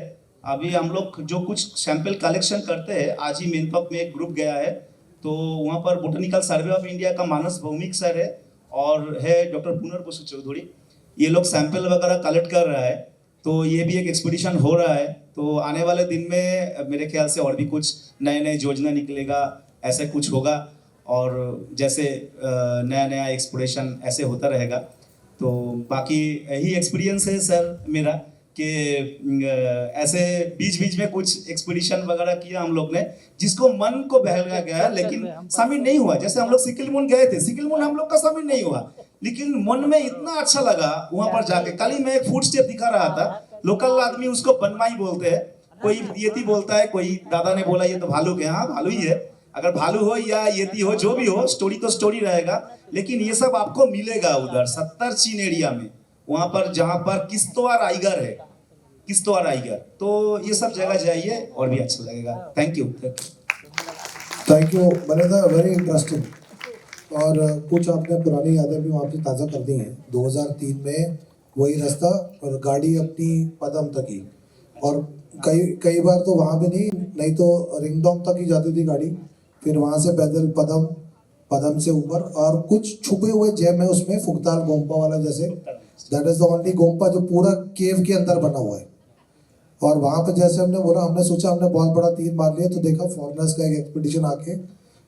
अभी हम लोग जो कुछ सैंपल कलेक्शन करते हैं, आज ही मेनपक में एक ग्रुप गया है, तो वहाँ पर बोटेनिकल सर्वे ऑफ इंडिया का मानस भौमिक सर है और है डॉक्टर पुनर बसु चौधरी। ये लोग सैंपल वगैरह कलेक्ट कर रहा है, तो ये भी एक एक्सपीडिशन हो रहा है। तो आने वाले दिन में मेरे ख्याल से और भी कुछ नए नए योजना निकलेगा, ऐसे कुछ होगा और जैसे नया नया एक्सप्लोरेशन ऐसे होता रहेगा। तो बाकी यही एक्सपीरियंस है सर मेरा कि ऐसे बीच बीच में कुछ एक्सपीडिशन वगैरह किया हम लोग ने, जिसको मन को बहला गया, लेकिन शामिल नहीं हुआ। जैसे हम लोग सिकिलमुन गए थे, सिकिलमुन हम लोग का शामिल नहीं हुआ, लेकिन मन में इतना अच्छा लगा वहां पर जाके। कल ही मैं एक फूड स्टेप दिखा रहा था, लोकल आदमी उसको बनमाई बोलते हैं, कोई येती बोलता है, कोई दादा ने बोला ये तो भालू के, हाँ भालू ही है। अगर भालू हो या येती हो, जो भी हो, स्टोरी तो स्टोरी रहेगा, लेकिन ये सब आपको मिलेगा उधर 70 चीन एरिया में, वहां पर जहां पर किश्तवाड़ टाइगर है, किश्तवाड़ टाइगर। तो ये सब जगह जाइए और भी अच्छा लगेगा। Thank you. थैंक यू मलेदा, वेरी इंटरेस्टिंग। और कुछ आपने पुरानी यादें भी वहाँ पे ताज़ा कर दी हैं। 2003 में वही रास्ता और गाड़ी अपनी पदम तक ही, और कई बार तो वहाँ पे नहीं तो रिंगडोंग तक ही जाती थी गाड़ी, फिर वहाँ से पैदल पदम से ऊपर। और कुछ छुपे हुए जैम है उसमें, फुकताल गोम्पा वाला जैसे, दैट इज़ द ओनली गोम्पा जो पूरा केव के अंदर बना हुआ है। और वहाँ पे जैसे हमने बोला, हमने सोचा हमने बहुत बड़ा तीर मार लिया, तो देखा फॉरेनर्स का एक एक्सपीडिशन आके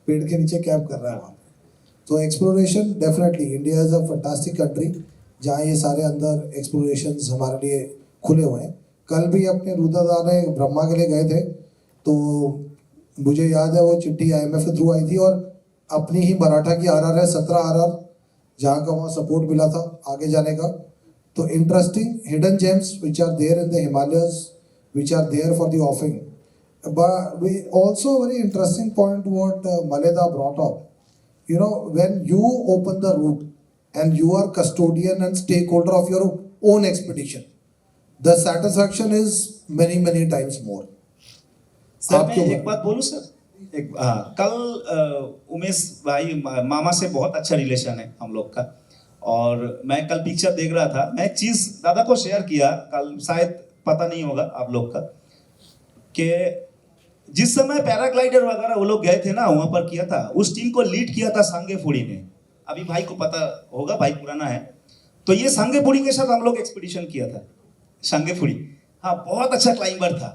पेड़ के नीचे कैंप कर रहा है वहाँ पे। तो exploration definitely, India is a fantastic country जहाँ ये सारे अंदर एक्सप्लोरेशंस हमारे लिए खुले हुए हैं। कल भी अपने रुद्रदा ने ब्रह्मा के लिए गए थे, तो मुझे याद है वो चिट्ठी IMF के थ्रू आई थी, और अपनी ही मराठा की RR है 17 RR, जहाँ का वहाँ सपोर्ट मिला था आगे जाने का। तो interesting hidden gems which are there in the Himalayas, which are there for the offing. But we also very interesting point what Maleda brought up. You know, when you open the route and you are custodian and stakeholder of your own expedition, the satisfaction is many times more. Sir मैं एक बात बोलूं sir, कल उमेश भाई मामा से बहुत अच्छा relation है हम लोग का, और मैं कल पिक्चर देख रहा था। मैं एक चीज दादा को शेयर किया कल, शायद पता नहीं होगा आप लोग का, कि जिस समय पैराग्लाइडर वगैरह वो लोग गए थे ना, वहां पर किया था, उस टीम को लीड किया था सांगेफुड़ी ने। अभी भाई को पता होगा, भाई पुराना है, तो ये सांगेफुड़ी के साथ हम लोग एक्सपीडिशन किया था। सांगेफुड़ी, हाँ, बहुत अच्छा क्लाइंबर था,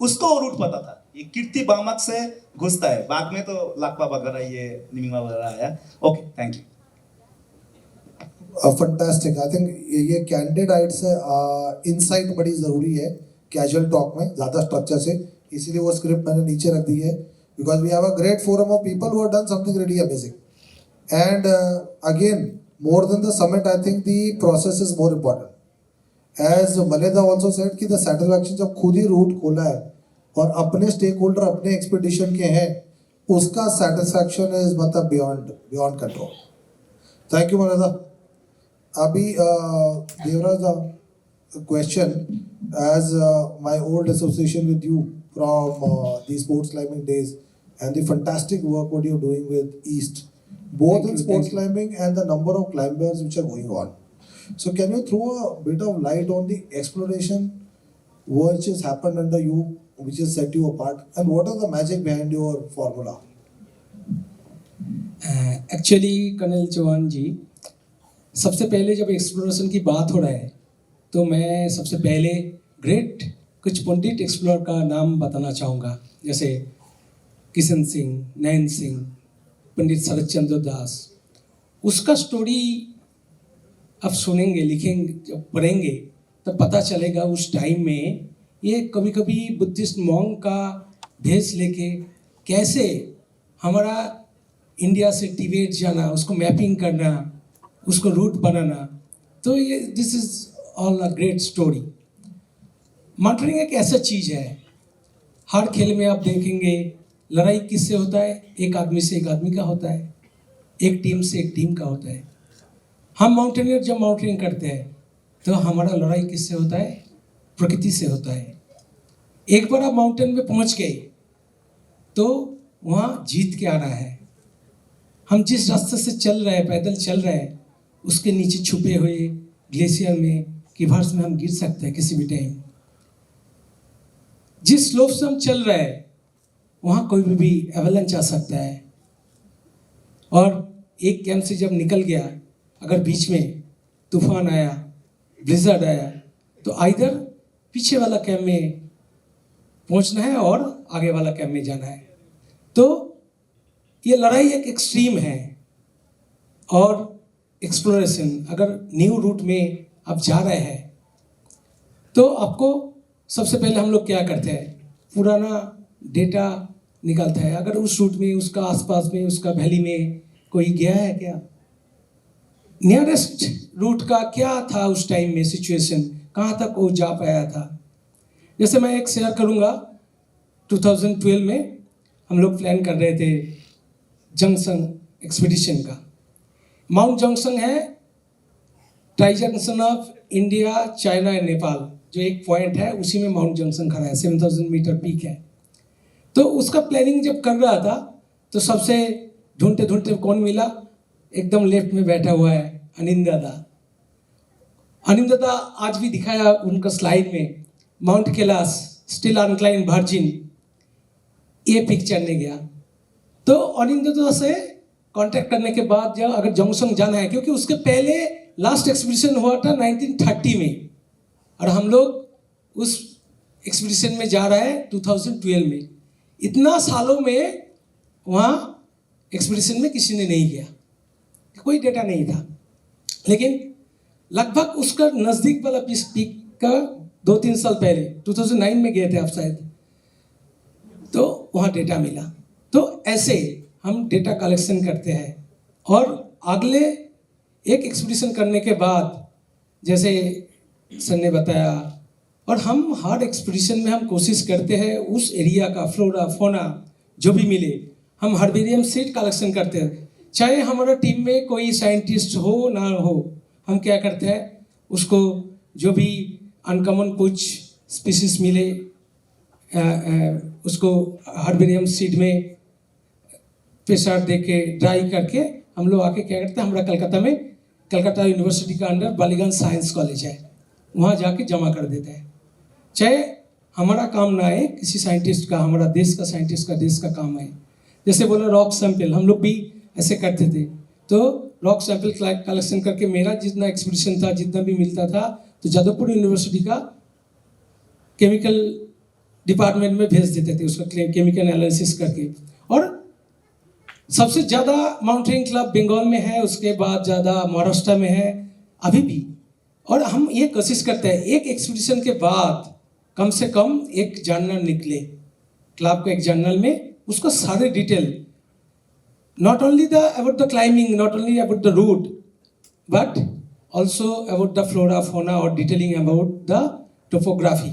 उसको रूट पता था। ये कीर्ति बामक से घुसता है, बाद में तो लाकपा वगैरह ये निमिमा वगैरह आया। Okay, thank you. Fantastic. I think ये कैंडिड आइट्स इनसाइट बड़ी ज़रूरी है कैजुअल टॉक में, ज़्यादा स्ट्रक्चर से, इसीलिए वो स्क्रिप्ट मैंने नीचे रख दी है, because we have a great forum of people who have done something really amazing. And again, more than the summit, I think the process is more important. As मलेदा ऑल्सो सेड कि the satisfaction, जब खुद ही root खोला है और अपने stake holder अपने expedition के हैं, उसका सेटिस्फैक्शन इज मतलब बियॉन्ड कंट्रोल। थैंक यू मलेदा। Abhi, Devraj, a question, as my old association with you from the sports climbing days and the fantastic work what you're doing with East, both in sports climbing and the number of climbers which are going on. So can you throw a bit of light on the exploration which has happened under you, which has set you apart, and what is the magic behind your formula? Actually, Colonel Chauhan जी, सबसे पहले जब exploration की बात हो रहा है, तो मैं सबसे पहले ग्रेट कुछ पंडित एक्सप्लोरर का नाम बताना चाहूँगा, जैसे किशन सिंह, नयन सिंह, पंडित शरद चंद्र दास। उसका स्टोरी आप सुनेंगे, लिखेंगे, जब पढ़ेंगे तब पता चलेगा उस टाइम में ये कभी कभी बुद्धिस्ट मॉन्क का भेष लेके कैसे हमारा इंडिया से तिब्बत जाना, उसको मैपिंग करना, उसको रूट बनाना। तो ये this is all a great story. Mountaineering एक ऐसा चीज़ है, हर खेल में आप देखेंगे लड़ाई किससे होता है? एक आदमी से एक आदमी का होता है, एक टीम से एक टीम का होता है। हम माउंटेनियर जब माउंटेनिंग करते हैं तो हमारा लड़ाई किससे होता है? प्रकृति से होता है। एक बार आप माउंटेन पे पहुंच गए तो वहाँ जीत के आना है। हम जिस रास्ते से चल रहे हैं, पैदल चल रहे हैं, उसके नीचे छुपे हुए ग्लेशियर में कि वर्ष में हम गिर सकते हैं किसी भी टाइम। जिस स्लोप से हम चल रहे हैं वहाँ कोई भी एवलांच आ सकता है, और एक कैंप से जब निकल गया, अगर बीच में तूफान आया, ब्लिजर्ड आया, तो आइदर पीछे वाला कैंप में पहुंचना है और आगे वाला कैंप में जाना है। तो ये लड़ाई एक एक्सट्रीम है। और एक्सप्लोरेशन, अगर न्यू रूट में आप जा रहे हैं तो आपको सबसे पहले हम लोग क्या करते हैं, पुराना डेटा निकालता है। अगर उस रूट में, उसका आसपास में, उसका वैली में कोई गया है क्या, नियरेस्ट रूट का क्या था उस टाइम में सिचुएशन, कहाँ तक वो जा पाया था। जैसे मैं एक शेयर करूँगा, 2012 में हम लोग प्लान कर रहे थे जंक्शन एक्सपीडिशन का। माउंट जंक्शन है tri junction of India, China and Nepal, जो एक पॉइंट है उसी में माउंट जंक्शन खड़ा है, 7000 मीटर पीक है। तो उसका प्लानिंग जब कर रहा था तो सबसे ढूंढते ढूंढते कौन मिला, एकदम लेफ्ट में बैठा हुआ है अनिल दादा। अनिल दादा आज भी दिखाया उनका स्लाइड में, माउंट कैलाश स्टिल अनक्लाइंब वर्जिन, ये पिक्चर ने गया। तो अनिल दादा से कांटेक्ट करने के बाद जब अगर जंक्शन जाना है, क्योंकि उसके पहले लास्ट एक्सपीडिशन हुआ था 1930 में, और हम लोग उस एक्सपीडिशन में जा रहे हैं 2012 में। इतना सालों में वहाँ एक्सपीडिशन में किसी ने नहीं गया, कोई डेटा नहीं था। लेकिन लगभग उसका नज़दीक वाला पीक का 2-3 साल पहले 2009 में गए थे आप शायद, तो वहाँ डेटा मिला। तो ऐसे हम डेटा कलेक्शन करते हैं, और अगले एक एक्सपीडिशन करने के बाद, जैसे सर ने बताया, और हम हर एक्सपीडिशन में हम कोशिश करते हैं उस एरिया का फ्लोरा फोना जो भी मिले, हम हर्बेरियम सीड कलेक्शन करते हैं। चाहे हमारा टीम में कोई साइंटिस्ट हो ना हो, हम क्या करते हैं, उसको जो भी अनकॉमन कुछ स्पीसीज मिले उसको हर्बेरियम सीड में पेशाब दे के ड्राई करके हम लोग आके क्या करते हैं, हमारा कलकत्ता में कलकत्ता यूनिवर्सिटी का अंडर बालीगंज साइंस कॉलेज है, वहाँ जाके जमा कर देते हैं। चाहे हमारा काम ना है, किसी साइंटिस्ट का, हमारा देश का साइंटिस्ट का देश का काम है। जैसे बोला रॉक सैंपल, हम लोग भी ऐसे करते थे। तो रॉक सैंपल कलेक्शन करके मेरा जितना एक्सपीडिशन था, जितना भी मिलता था, तो जादवपुर यूनिवर्सिटी का केमिकल डिपार्टमेंट में भेज देते थे, उसका केमिकल एनालिसिस करके। और सबसे ज़्यादा माउंटेनिंग क्लब बंगाल में है, उसके बाद ज़्यादा महाराष्ट्र में है अभी भी। और हम ये कोशिश करते हैं एक एक्सपीडिशन के बाद कम से कम एक जर्नल निकले, क्लब का एक जर्नल में उसका सारे detail, not only about the climbing, not only about the route, but also about the flora, fauna, or detailing about the topography.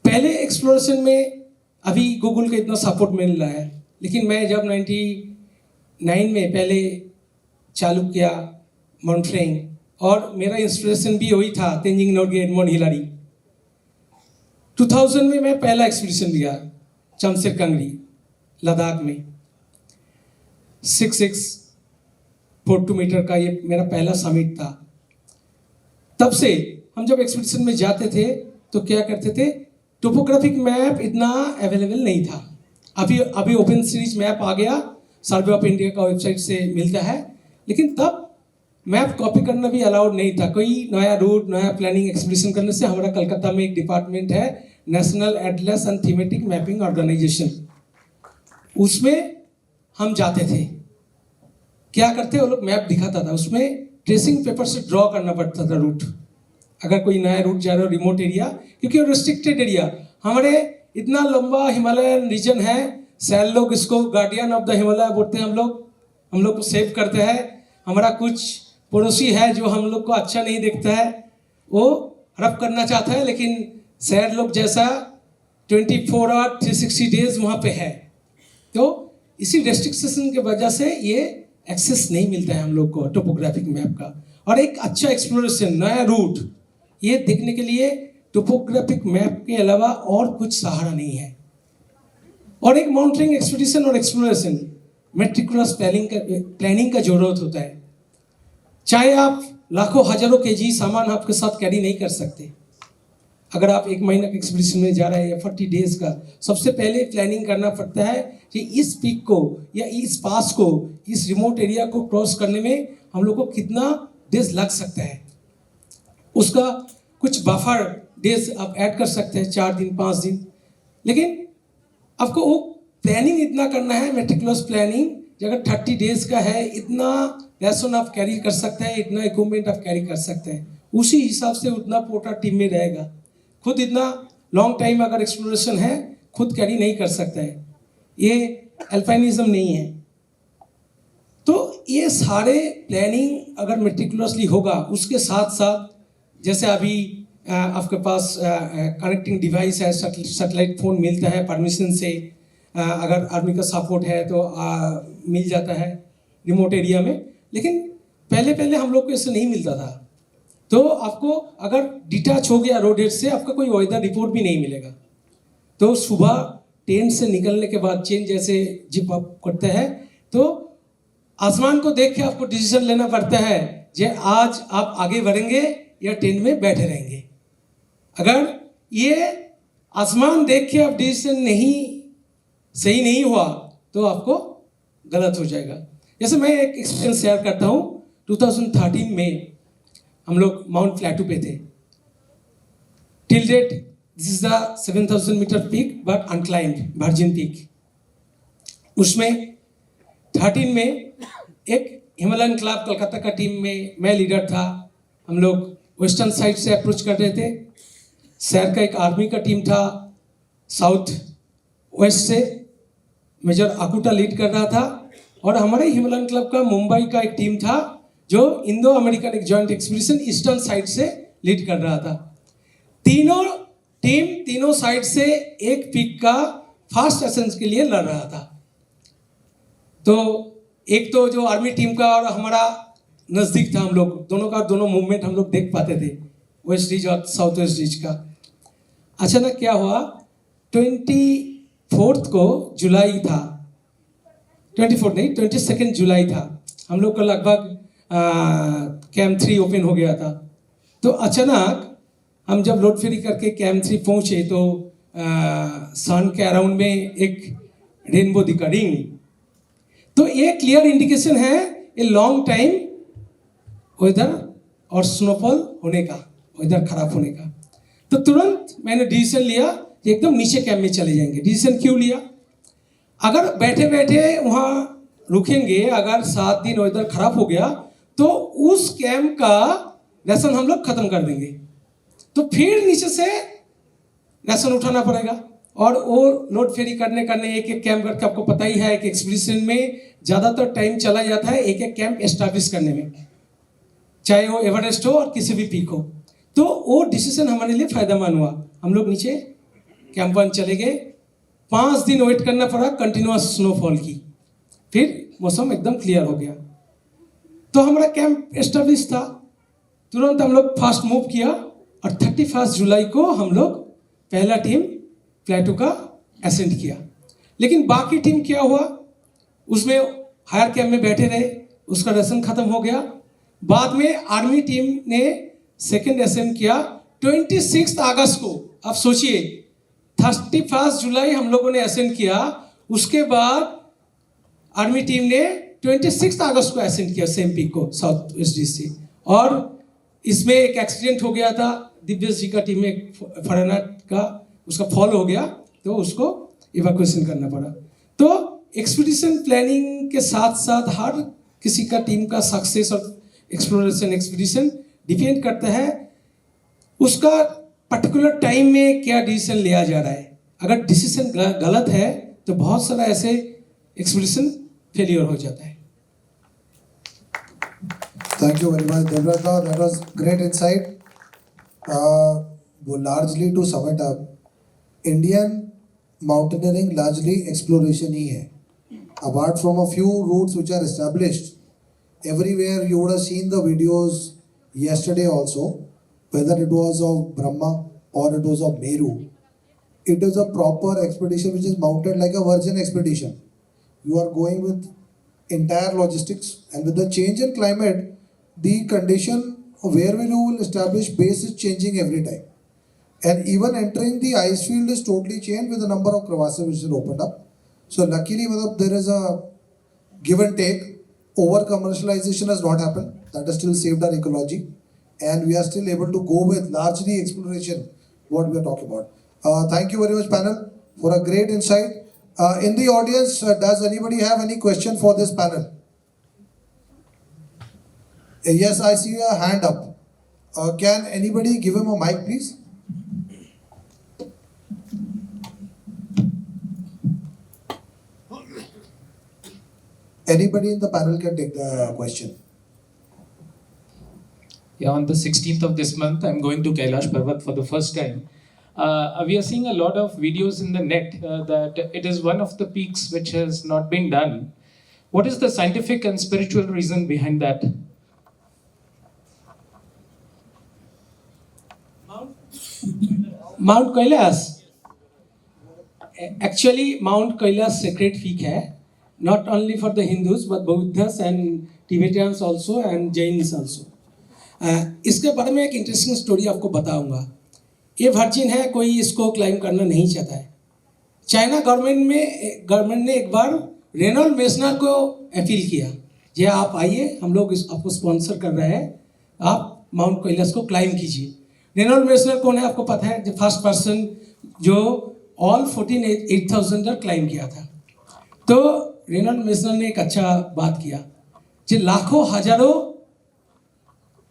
पहले एक्सप्लोरेशन में अभी गूगल का इतना सपोर्ट मिल रहा है, लेकिन मैं जब 99 में पहले चालू किया माउंटेनिंग, और मेरा इंस्पिरेशन भी वही था तेंजिंग नोर्गे, एडमंड हिलारी। 2000 में मैं पहला एक्सपीडिशन गया चमसेर कंगरी लद्दाख में, 6642 मीटर का ये मेरा पहला समिट था। तब से हम जब एक्सपीडिशन में जाते थे तो क्या करते थे, टोपोग्राफिक मैप इतना अवेलेबल नहीं था। अभी ओपन सीरीज मैप आ गया, सर्वे ऑफ इंडिया का वेबसाइट से मिलता है, लेकिन तब मैप कॉपी करना भी अलाउड नहीं था। कोई नया रूट, नया प्लानिंग एक्सपीडिशन करने से, हमारा कलकत्ता में एक डिपार्टमेंट है national atlas and thematic mapping organisation, उसमें हम जाते थे। क्या करते, वो लोग मैप दिखाता था, उसमें ट्रेसिंग पेपर से ड्रॉ करना पड़ता था रूट। अगर कोई नया रूट जा रहा हो रिमोट एरिया, क्योंकि वो रिस्ट्रिक्टेड एरिया, हमारे इतना लंबा हिमालयन रीजन है, सैल लोग इसको गार्डियन ऑफ द हिमालय बोलते हैं। हम लोग को सेव करते हैं। हमारा कुछ पड़ोसी है जो हम लोग को अच्छा नहीं देखता है, वो हड़प करना चाहता है, लेकिन सैर लोग जैसा 24 आवर 360 डेज वहाँ पे है। तो इसी रेस्ट्रिक्शन की वजह से ये एक्सेस नहीं मिलता है हम लोग को टोपोग्राफिक मैप का। और एक अच्छा एक्सप्लोरेशन, नया रूट, ये देखने के लिए टोपोग्राफिक मैप के अलावा और कुछ सहारा नहीं है। और एक माउंटेनिंग एक्सपीडिशन और एक्सप्लोरेशन मेट्रिकुलस प्लानिंग का जरूरत होता है। चाहे आप लाखों हजारों केजी सामान आपके साथ कैरी नहीं कर सकते। अगर आप 1 महीना के एक्सपीडिशन में जा रहे हैं या 40 डेज का, सबसे पहले प्लानिंग करना पड़ता है कि इस पीक को या इस पास को, इस रिमोट एरिया को क्रॉस करने में हम लोग को कितना डेज लग सकता है। उसका कुछ बफर डेज आप ऐड कर सकते हैं, 4 दिन 5 दिन, लेकिन आपको वो प्लानिंग इतना करना है, मेटिकुलस प्लानिंग। अगर 30 डेज का है, इतना राशन आप कैरी कर सकते हैं, इतना इक्विपमेंट आप कैरी कर सकते हैं, उसी हिसाब से उतना पोर्टर टीम में रहेगा। खुद इतना लॉन्ग टाइम अगर एक्सप्लोरेशन है, खुद कैरी नहीं कर सकता है, ये अल्पाइनिज्म नहीं है। तो ये सारे प्लानिंग अगर मेटिकुलसली होगा, उसके साथ साथ जैसे अभी आपके पास कनेक्टिंग डिवाइस है, सैटेलाइट फ़ोन मिलता है परमिशन से, अगर आर्मी का सपोर्ट है तो मिल जाता है रिमोट एरिया में। लेकिन पहले हम लोग को ऐसे नहीं मिलता था। तो आपको अगर डिटैच हो गया रोड एज से, आपका कोई वेदर रिपोर्ट भी नहीं मिलेगा। तो सुबह टेंट से निकलने के बाद चेंज जैसे जिप अप करते हैं, तो आसमान को देख के आपको डिसीजन लेना पड़ता है जे आज आप आगे बढ़ेंगे या टेंट में बैठे रहेंगे। अगर ये आसमान देख के आप डिसीजन सही नहीं हुआ तो आपको गलत हो जाएगा। जैसे मैं एक एक्सपीरियंस शेयर करता हूँ। 2013 में हम लोग माउंट प्लेटू पे थे। Till date this is the 7000 metre peak but unclimbed virgin peak. उसमें 13 में एक हिमालयन क्लब कोलकाता का टीम में मैं लीडर था। हम लोग वेस्टर्न साइड से अप्रोच कर रहे थे। शहर का एक आर्मी का टीम था, साउथ वेस्ट से मेजर आकुटा लीड कर रहा था, और हमारे हिमालयन क्लब का मुंबई का एक टीम था जो इंडो अमेरिकन एक जॉइंट एक्सपीडिशन ईस्टर्न साइड से लीड कर रहा था। तीनों टीम तीनों साइड से एक पीक का फास्ट असेंस के लिए लड़ रहा था। तो एक तो जो आर्मी टीम का और हमारा नज़दीक था, हम लोग दोनों का दोनों मूवमेंट हम लोग देख पाते थे, वेस्ट रिज और साउथ वेस्ट रिज का। अचानक क्या हुआ, 24 को जुलाई था, 24 नहीं 22 जुलाई था। हम लोग का लगभग कैंप 3 ओपन हो गया था। तो अचानक हम जब लोड फेरी करके कैंप 3 पहुँचे तो सन के अराउंड में एक रेनबो दिखा, रिंग। तो ये क्लियर इंडिकेशन है ये लॉन्ग टाइम वेदर और स्नोफॉल होने का, वेदर खराब होने का। तो तुरंत मैंने डिसीजन लिया कि एकदम नीचे कैंप में चले जाएंगे। डिसीजन क्यों लिया, अगर बैठे बैठे वहाँ रुकेंगे, अगर 7 दिन वेदर खराब हो गया तो उस कैंप का राशन हम लोग खत्म कर देंगे। तो फिर नीचे से राशन उठाना पड़ेगा, और वो लोड फेरी करने एक एक कैंप करके, आपको पता ही है एक एक्सपीडिशन में ज़्यादातर टाइम चला जाता है एक एक कैंप एस्टैब्लिश करने में, चाहे वो एवरेस्ट हो और किसी भी पीक हो। तो वो डिसीजन हमारे लिए फायदेमंद हुआ। हम लोग नीचे कैंप 1 चले गए। 5 दिन वेट करना पड़ा कंटिन्यूअस स्नोफॉल की, फिर मौसम एकदम क्लियर हो गया। तो हमारा कैंप एस्टैब्लिश था। तुरंत हम लोग फास्ट मूव किया, और 31 जुलाई को हम लोग पहला टीम प्लेटू का असेंड किया। लेकिन बाकी टीम क्या हुआ, उसमें हायर कैंप में बैठे रहे, उसका राशन खत्म हो गया। बाद में आर्मी टीम ने सेकेंड असेंड किया 26 अगस्त को। आप सोचिए 31 जुलाई हम लोगों ने असेंड किया, उसके बाद आर्मी टीम ने 26 अगस्त को असेंड किया सेम पीक को साउथ वेस्ट डिस्ट्रिक्ट से। और इसमें एक एक्सीडेंट हो गया था, दिव्येश जी का टीम में फॉरेनर का उसका फॉल हो गया, तो उसको इवैक्यूएशन करना पड़ा। तो एक्सपीडिशन प्लानिंग के साथ साथ हर किसी का टीम का सक्सेस और एक्सप्लोरेशन एक्सपीडिशन डिपेंड करता है उसका पर्टिकुलर टाइम में क्या डिसीजन लिया जा रहा है। अगर डिसीजन गलत है तो बहुत सारा ऐसे एक्सपीडिशन फेलियर हो जाता है। Thank you very much, Devrata. That was great insight. Largely to sum it up, Indian mountaineering largely exploration ही है. Apart from a few routes which are established, everywhere you would have seen the videos yesterday also, whether it was of Brahma or it was of Meru. It is a proper expedition which is mounted like a virgin expedition. You are going with entire logistics, and with the change in climate, the condition where you will establish base is changing every time. And even entering the ice field is totally changed with the number of crevasses which is opened up. So luckily, there is a give and take. Over commercialization has not happened. That has still saved our ecology. And we are still able to go with largely exploration, what we are talking about. Thank you very much, panel, for a great insight. In the audience, does anybody have any question for this panel? Yes, I see a hand up. Can anybody give him a mic, please? Anybody in the panel can take the question. Yeah, on the 16th of this month, I'm going to Kailash Parvat for the first time. We are seeing a lot of videos in the net that it is one of the peaks which has not been done. What is the scientific and spiritual reason behind that? Mount Kailash. Actually, Mount Kailash sacred peak है. Not only for the Hindus but Buddhists and Tibetans also and Jains also. इसके बारे में एक interesting story आपको बताऊंगा. ये virgin है, कोई इसको क्लाइम करना नहीं चाहता है. चाइना गवर्नमेंट ने एक बार रेनॉल्ड मेसनर को अपील किया, जे आप आइए, हम लोग आपको स्पॉन्सर कर रहे हैं, आप माउंट कैलाश को क्लाइम कीजिए. रेनॉल्ड मेसनर कौन है आपको पता है? जो फर्स्ट पर्सन जो ऑल 8,000 क्लाइम किया था. तो रेनॉल्ड मेसनर ने एक अच्छा बात किया, जो लाखों हजारों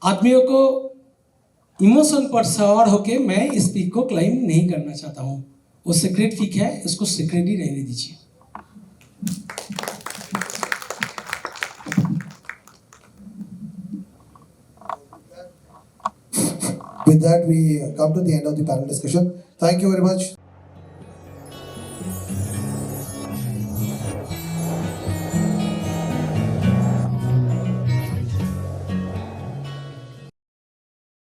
आदमियों को इमोशन पर सवार होके मैं इस पीक को क्लाइम नहीं करना चाहता हूँ. वो सीक्रेट पीक है, इसको सीक्रेट ही रहने दीजिए. With that, we come to the end of the panel discussion. Thank you very much.